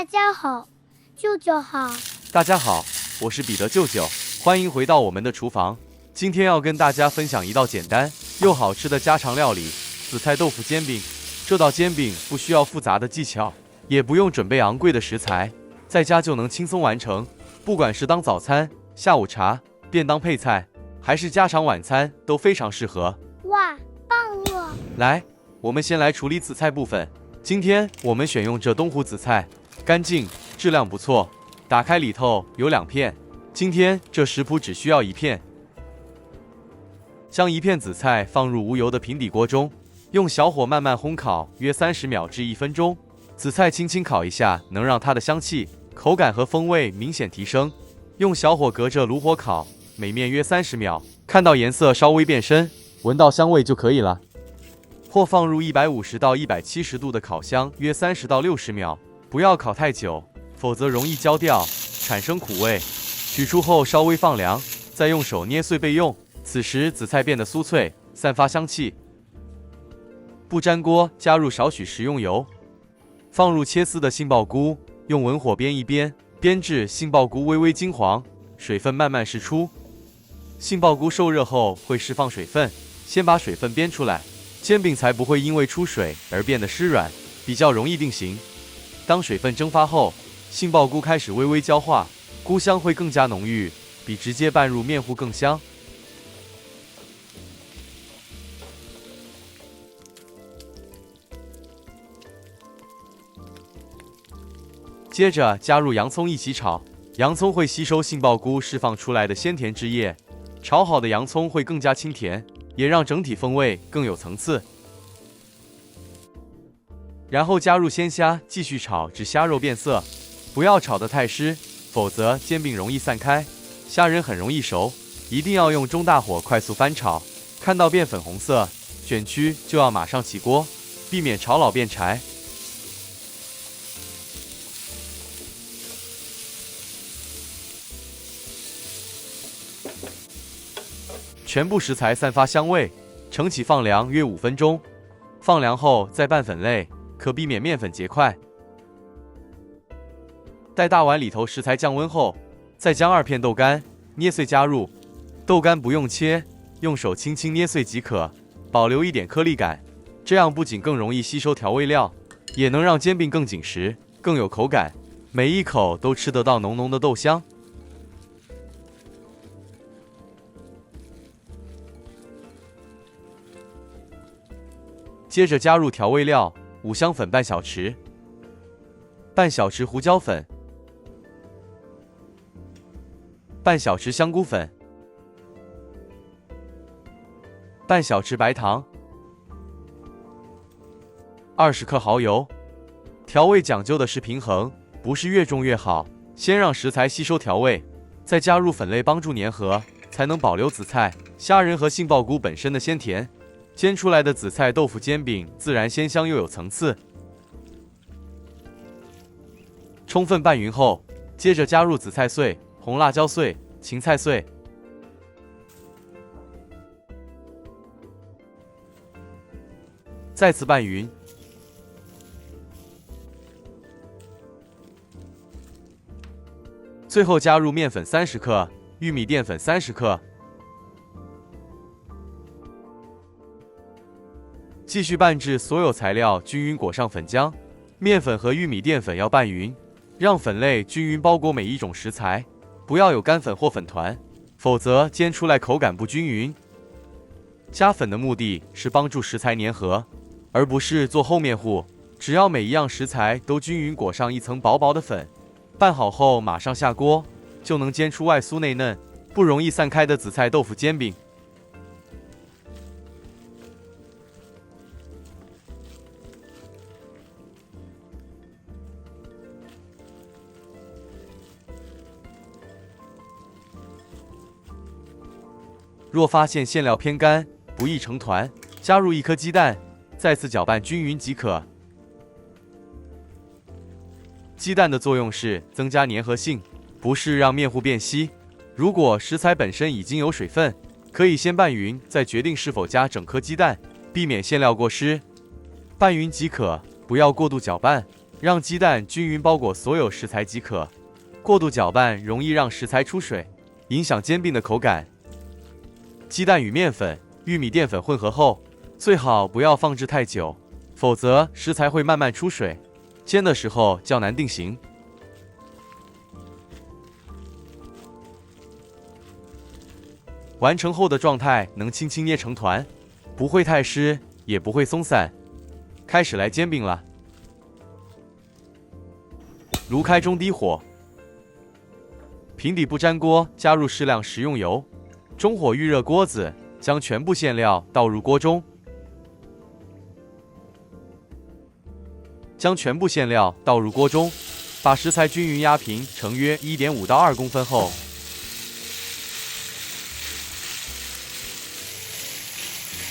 家好，舅舅好。大家好，我是彼得舅舅，歡迎回到我們的廚房。今天要跟大家分享一道簡單又好吃的家常料理——紫菜豆腐煎餅。這道煎餅不需要複雜的技巧，也不用準備昂貴的食材，在家就能輕鬆完成。不管是當早餐、下午茶、便當配菜，還是家常晚餐，都非常適合。哇，棒了！來，我們先來處理紫菜部分。今天我們選用這東湖紫菜，乾淨，質量不錯。打開裡頭有2片，今天這食譜只需要1片。將1片紫菜放入無油的平底鍋中，用小火慢慢烘烤約30秒至1分鐘。紫菜輕輕烤一下，能讓它的香氣、口感和風味明顯提升。用小火隔着爐火烤，每面約30秒，看到顏色稍微變深，聞到香味就可以了。或放入150到170度的烤箱約30到60秒，不要烤太久，否則容易焦掉，產生苦味。取出後稍微放涼，再用手捏碎備用。此時紫菜變得酥脆，散發香氣。不粘鍋，加入少許食用油，放入切絲的杏鮑菇，用文火煸一煸，煸至杏鮑菇微微金黃，水分慢慢釋出。杏鮑菇受熱後會釋放水分，先把水分煸出來，煎餅才不會因為出水而變得濕軟，比較容易定型。當水分蒸發後，杏鮑菇開始微微焦化，菇香會更加濃郁，比直接拌入麵糊更香。接着加入洋蔥一起炒，洋蔥會吸收杏鮑菇釋放出來的鮮甜汁液，炒好的洋蔥會更加清甜，也讓整體風味更有層次。然後加入鮮蝦，繼續炒至蝦肉變色，不要炒得太濕，否則煎餅容易散開，蝦仁很容易熟。一定要用中大火快速翻炒，看到變粉紅色、捲曲就要馬上起鍋，避免炒老變柴。全部食材散發香味，盛起放涼約5分鐘。放涼後再拌粉類，可避免麵粉結塊。待大碗裡頭食材降溫後，再將2片豆乾捏碎加入。豆乾不用切，用手輕輕捏碎即可，保留一點顆粒感，這樣不僅更容易吸收調味料，也能讓煎餅更緊實，更有口感，每一口都吃得到濃濃的豆香。接着加入調味料，5香粉半小匙，半小匙胡椒粉，半小匙香菇粉，半小匙白糖，20克蠔油。調味講究的是平衡，不是越重越好。先讓食材吸收調味，再加入粉類幫助粘合，才能保留紫菜、蝦仁和杏鮑菇本身的鮮甜。煎出來的紫菜豆腐煎餅自然鮮香又有層次。充分拌勻後，接着加入紫菜碎、紅辣椒碎、芹菜碎，再次拌勻。最後加入麵粉30克、玉米澱粉30克。繼續拌至所有材料均勻裹上粉漿，麵粉和玉米澱粉要拌勻，讓粉類均勻包裹每一種食材，不要有乾粉或粉團，否則煎出來口感不均勻。加粉的目的是幫助食材粘合，而不是做厚面糊。只要每一樣食材都均勻裹上一層薄薄的粉，拌好後馬上下鍋，就能煎出外酥內嫩、不容易散開的紫菜豆腐煎餅。若發現餡料偏乾，不易成團，加入1顆雞蛋，再次攪拌均勻即可。雞蛋的作用是增加粘合性，不是讓麵糊變稀。如果食材本身已經有水分，可以先拌勻，再決定是否加整顆雞蛋，避免餡料過濕。拌勻即可，不要過度攪拌，讓雞蛋均勻包裹所有食材即可。過度攪拌容易讓食材出水，影響煎餅的口感。雞蛋與麵粉、玉米澱粉混合後，最好不要放置太久，否則食材會慢慢出水，煎的時候較難定型。完成後的狀態能輕輕捏成團，不會太濕，也不會鬆散。開始來煎餅了。爐開中低火，平底不粘鍋，加入適量食用油，中火預熱鍋子，將全部餡料倒入鍋中。將全部餡料倒入鍋中，把食材均勻壓平成約 1.5到2公分後，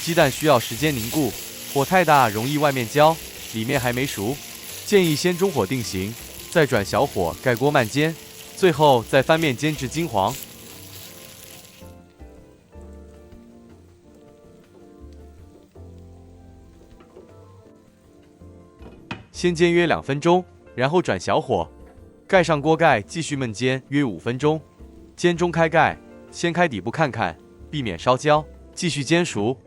雞蛋需要時間凝固，火太大容易外面焦，裡面還沒熟，建議先中火定型，再轉小火蓋鍋慢煎，最後再翻面煎至金黃。先煎約2分鐘，然後轉小火，蓋上鍋蓋繼續燜煎約5分鐘。煎中開蓋，掀開底部看看，避免燒焦，繼續煎熟。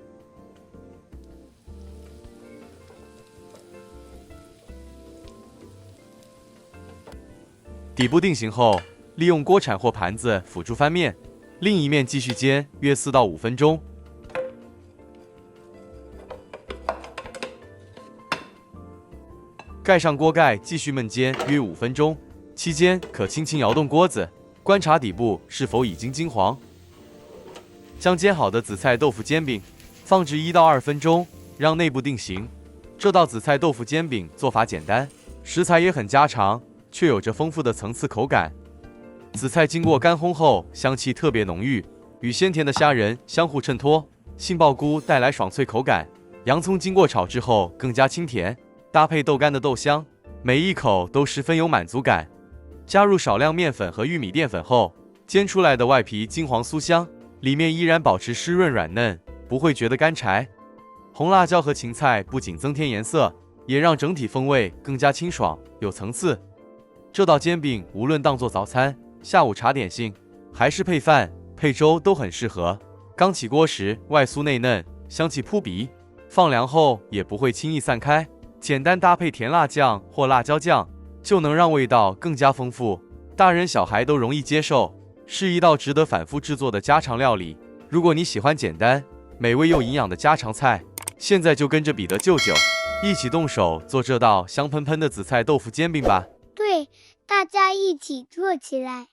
底部定型後，利用鍋鏟或盤子輔助翻面，另一面繼續煎約4到5分鐘。蓋上鍋蓋繼續燜煎約5分鐘，期間可輕輕搖動鍋子，觀察底部是否已經金黃。將煎好的紫菜豆腐煎餅放置1到2分鐘，讓內部定型。這道紫菜豆腐煎餅做法簡單，食材也很家常，卻有着豐富的層次口感。紫菜經過乾烘後，香氣特別濃郁，與鮮甜的蝦仁相互襯托。杏鮑菇帶來爽脆口感，洋蔥經過炒制後更加清甜，搭配豆乾的豆香，每一口都十分有滿足感。加入少量麵粉和玉米澱粉後，煎出來的外皮金黃酥香，裡面依然保持濕潤軟嫩，不會覺得乾柴。紅辣椒和芹菜不僅增添顏色，也讓整體風味更加清爽有層次。這道煎餅無論當做早餐、下午茶點心，還是配飯、配粥都很適合。剛起鍋時外酥內嫩，香氣撲鼻，放涼後也不會輕易散開。簡單搭配甜辣醬或辣椒醬，就能讓味道更加豐富，大人小孩都容易接受，是一道值得反覆制作的家常料理。如果你喜歡簡單、美味又營養的家常菜，現在就跟着彼得舅舅一起動手做這道香噴噴的紫菜豆腐煎餅吧。對，大家一起做起來。